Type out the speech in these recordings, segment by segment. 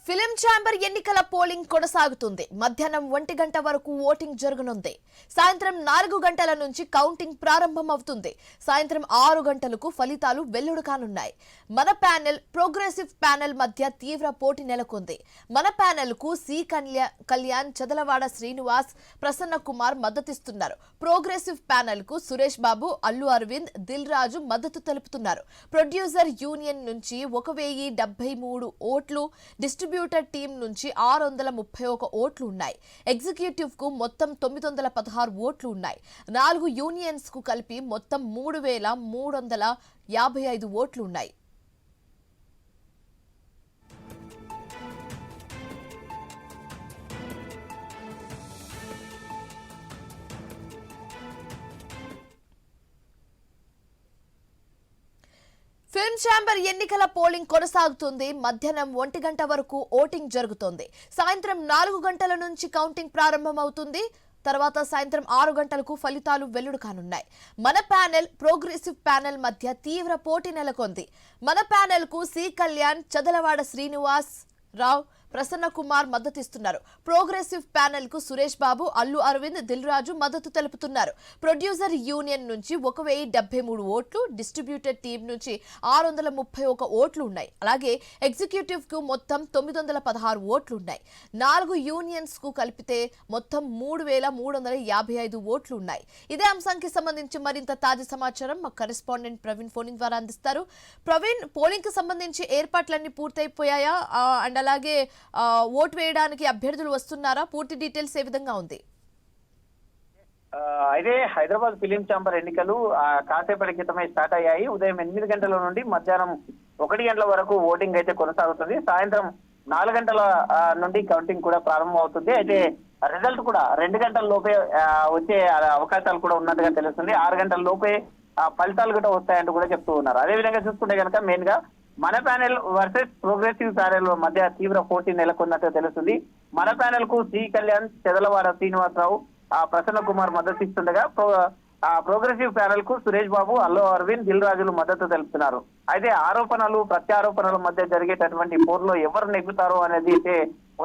Film chamber ఎన్నికల polling కొనసాగుతుంది. మధ్యాహ్నం 1 గంట వరకు ఓటింగ్ జరగనుంది. సాయంత్రం 4 గంటల నుంచి కౌంటింగ్ ప్రారంభం అవుతుంది. సాయంత్రం 6 గంటలకు ఫలితాలు వెల్లడి కానున్నాయి. మన ప్యానెల్ ప్రోగ్రెసివ్ ప్యానెల్ మధ్య తీవ్ర పోటీ నెలకొంది. మన ప్యానెల్ కు సి కళ్యాణ్, చదలవాడ శ్రీనివాస్, ప్రసన్న కుమార్ మద్దతిస్తున్నారు. ప్రోగ్రెసివ్ ప్యానెల్ కు సురేష్ బాబు, అల్లు అరవింద్, దిల్ రాజు మద్దతు తెలుపుతున్నారు. ప్రొడ్యూసర్ యూనియన్ నుంచి 1073 ఓట్లు, డిస్ట్రిబ్యూటర్ టీం నుంచి 631 ఓట్లు ఉన్నాయి. ఎగ్జిక్యూటివ్ కు మొత్తం 916 ఓట్లు ఉన్నాయి. 4 యూనియన్స్ కు కలిపి మొత్తం 3355 ఓట్లు ఉన్నాయి. ఫిల్మ్ ఛాంబర్ ఎన్నికల పోలింగ్ కొనసాగుతుంది. మధ్యాహ్నం 1 గంట వరకు ఓటింగ్ జరుగుతోంది. సాయంత్రం 4 గంటల నుంచి కౌంటింగ్ ప్రారంభమవుతుంది. తర్వాత సాయంత్రం 6 గంటలకు ఫలితాలు వెల్లడి కానున్నాయి. మన ప్యానెల్ ప్రోగ్రెసివ్ ప్యానెల్ మధ్య తీవ్ర పోటీ నెలకొంది. మన ప్యానెల్ కు సి కళ్యాణ్, చదలవాడ శ్రీనివాస్ రావు, ప్రసన్న కుమార్ మద్దతిస్తున్నారు. ప్రోగ్రెసివ్ ప్యానెల్ కు సురేష్ బాబు, అల్లు అరవింద్, దిల్ రాజు మద్దతు తెలుపుతున్నారు. ప్రొడ్యూసర్ యూనియన్ నుంచి 1073 ఓట్లు, డిస్ట్రిబ్యూటర్ టీం నుంచి 631 ఓట్లు ఉన్నాయి. అలాగే ఎగ్జిక్యూటివ్ కు మొత్తం 916 ఓట్లు ఉన్నాయి. 4 యూనియన్స్ కు కలిపితే మొత్తం 3355 ఓట్లు ఉన్నాయి. ఇదే అంశానికి సంబంధించి మరింత తాజా సమాచారం మా కరెస్పాండెంట్ ప్రవీణ్ ఫోన్ ద్వారా అందిస్తారు. ప్రవీణ్, పోలింగ్ కు సంబంధించి ఏర్పాట్లన్నీ పూర్తయిపోయాయా? అండ్ అలాగే ఓటు వేయడానికి అభ్యర్థులు వస్తున్నారా? పూర్తి డీటెయిల్స్ ఏ విధంగా ఉంది? అయితే హైదరాబాద్ ఫిలిం ఛాంబర్ ఎన్నికలు కాసేపటి క్రితమే స్టార్ట్ అయ్యాయి. ఉదయం 8 గంటల నుండి మధ్యాహ్నం 1 గంటల వరకు ఓటింగ్ అయితే కొనసాగుతుంది. సాయంత్రం 4 గంటల నుండి కౌంటింగ్ కూడా ప్రారంభం అవుతుంది. అయితే రిజల్ట్ కూడా 2 గంటల లోపే వచ్చే అవకాశాలు కూడా ఉన్నట్టుగా తెలుస్తుంది. 6 గంటల లోపే ఫలితాలు కూడా వస్తాయంటూ కూడా చెప్తూ ఉన్నారు. అదే విధంగా చూసుకుంటే కనుక మెయిన్ గా మన ప్యానెల్ వర్సెస్ ప్రోగ్రెసివ్ ప్యానెల్ మధ్య తీవ్ర పోటీ నెలకొన్నట్టు తెలుస్తుంది. మన ప్యానెల్ కు సి కళ్యాణ్, చెదలవాడ శ్రీనివాసరావు, ప్రసన్న కుమార్ మద్దతు ఇస్తుండగా ప్రోగ్రెసివ్ ప్యానెల్ కు సురేష్ బాబు, అల్లు అరవింద్, దిల్ రాజులు మద్దతు తెలుపుతున్నారు. అయితే ఆరోపణలు ప్రత్యారోపణల మధ్య జరిగేటటువంటి పోరులో ఎవరు నెగ్గుతారో అనేది అయితే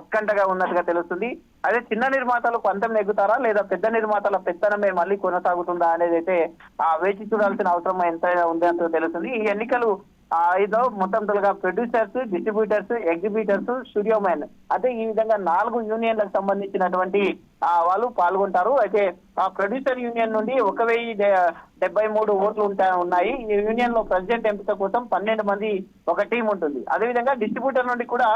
ఉత్కంఠగా ఉన్నట్టుగా తెలుస్తుంది. అదే చిన్న నిర్మాతలు పంతం నెగ్గుతారా లేదా పెద్ద నిర్మాతల పెత్తనమే మళ్ళీ కొనసాగుతుందా అనేది అయితే వేచి చూడాల్సిన అవసరం ఎంతైనా ఉంది అంటూ తెలుస్తుంది. ఈ ఎన్నికలు ఇదో మొత్తం తొలగా producers, distributors, exhibitors, studio man అంటే ఈ విధంగా 4 యూనియన్లకు సంబంధించినటువంటి వాళ్ళు పాల్గొంటారు. అయితే ఆ ప్రొడ్యూసర్ యూనియన్ నుండి 1073 ఓట్లు ఉన్నాయి. ఈ యూనియన్ లో ప్రెసిడెంట్ ఎంపిక కోసం 12 మంది ఒక టీం ఉంటుంది. అదేవిధంగా డిస్ట్రిబ్యూటర్ నుండి కూడా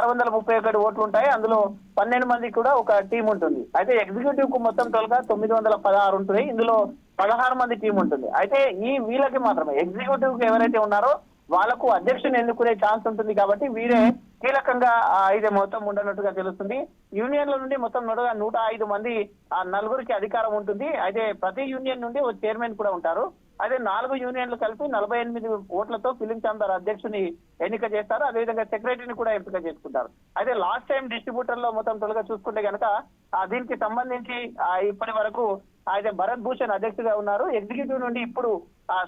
631 ఓట్లు ఉంటాయి. అందులో 12 మంది కూడా ఒక టీం ఉంటుంది. అయితే ఎగ్జిక్యూటివ్ కు మొత్తం తొలగా 916 ఉంటుంది. ఇందులో 16 మంది టీం ఉంటుంది. అయితే ఈ వీళ్ళకి మాత్రమే ఎగ్జిక్యూటివ్ కు ఎవరైతే ఉన్నారో వాళ్ళకు అధ్యక్షుని ఎన్నుకునే ఛాన్స్ ఉంటుంది. కాబట్టి వీరే కీలకంగా అయితే మొత్తం ఉండనట్టుగా తెలుస్తుంది. యూనియన్ల నుండి మొత్తం 105 మంది 4గురికి అధికారం ఉంటుంది. అయితే ప్రతి యూనియన్ నుండి ఒక చైర్మన్ కూడా ఉంటారు. అదే 4 యూనియన్లు కలిపి 48 ఓట్లతో ఫిలిం ఛాంబర్ అధ్యక్షుని ఎన్నిక చేస్తారు. అదేవిధంగా సెక్రటరీని కూడా ఎంపిక చేసుకుంటారు. అయితే లాస్ట్ టైం డిస్ట్రిబ్యూటర్ లో మొత్తం తొలగా చూసుకుంటే కనుక దీనికి సంబంధించి ఇప్పటి వరకు అయితే భరత్ భూషణ్ అధ్యక్షుడిగా ఉన్నారు. ఎగ్జిక్యూటివ్ నుండి ఇప్పుడు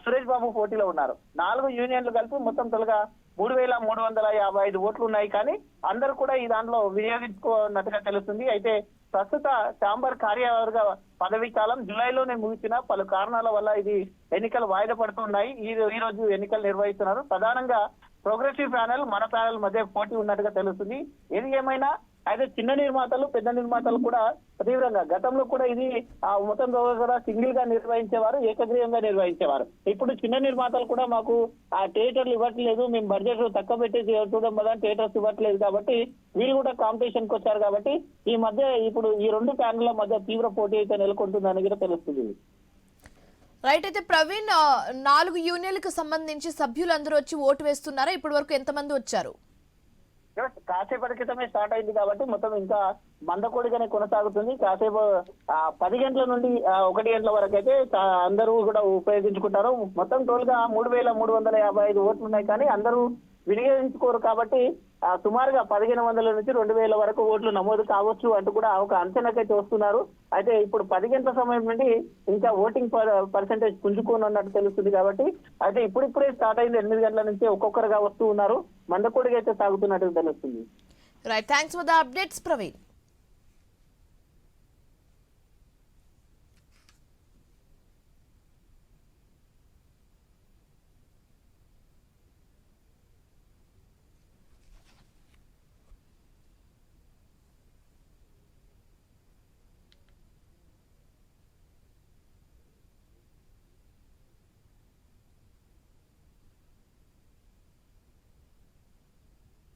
సురేష్ బాబు పోటీలో ఉన్నారు. 4 యూనియన్లు కలిపి మొత్తం తొలగా 3355 ఓట్లు ఉన్నాయి. కానీ అందరూ కూడా ఈ దాంట్లో వినియోగించుకున్నట్టుగా తెలుస్తుంది. అయితే ప్రస్తుత ఛాంబర్ కార్యవర్గ పదవీ కాలం జూలైలోనే ముగిసిన పలు కారణాల వల్ల ఇది ఎన్నికలు వాయిదా పడుతున్నాయి. ఈ రోజు ఎన్నికలు నిర్వహిస్తున్నారు. ప్రధానంగా ప్రోగ్రెసివ్ ప్యానెల్, మన ప్యానెల్ మధ్య పోటీ ఉన్నట్టుగా తెలుస్తుంది. ఏది ఏమైనా అయితే చిన్న నిర్మాతలు, పెద్ద నిర్మాతలు కూడా తీవ్రంగా గతంలో కూడా ఇది మొత్తం కూడా సింగిల్ గా నిర్వహించేవారు, ఏకగ్రీవంగా నిర్వహించేవారు. ఇప్పుడు చిన్న నిర్మాతలు కూడా మాకు థియేటర్లు ఇవ్వట్లేదు, మేము బడ్జెట్ తక్కువ పెట్టి చూడడం వల్ల థియేటర్స్ ఇవ్వట్లేదు కాబట్టి వీళ్ళు కూడా కాంపిటీషన్ కి వచ్చారు. కాబట్టి ఈ మధ్య ఇప్పుడు ఈ 2 ప్యానెళ్ల మధ్య తీవ్ర పోటీ అయితే నెలకొంటుందని కూడా తెలుస్తుంది. రైట్. అయితే ప్రవీణ్, 4 యూనియన్లకు సంబంధించి సభ్యులందరూ వచ్చి ఓటు వేస్తున్నారా? ఇప్పటి వరకు ఎంతమంది వచ్చారు? కాసేపటి క్రితమే స్టార్ట్ అయింది కాబట్టి మొత్తం ఇంకా మందకొడిగానే కొనసాగుతుంది. కాసేపు 10 గంటల నుండి 1 గంటల వరకు అయితే అందరూ కూడా ఉపయోగించుకుంటారు. మొత్తం టోల్ గా 3355 ఓట్లు ఉన్నాయి. కానీ అందరూ వినియోగించుకోరు కాబట్టి సుమారుగా 1500 నుంచి 2000 వరకు ఓట్లు నమోదు కావచ్చు అంటూ కూడా ఒక అంచనాకైతే వస్తున్నారు. అయితే ఇప్పుడు 10 గంటల సమయం నుండి ఇంకా ఓటింగ్ పర్సెంటేజ్ పుంజుకోనున్నట్టు తెలుస్తుంది. కాబట్టి అయితే ఇప్పుడిప్పుడే స్టార్ట్ అయింది. 8 గంటల నుంచి ఒక్కొక్కరుగా వస్తూ ఉన్నారు. మందకొడిగా అయితే సాగుతున్నట్టు తెలుస్తుంది. Right, thanks for the updates Praveen.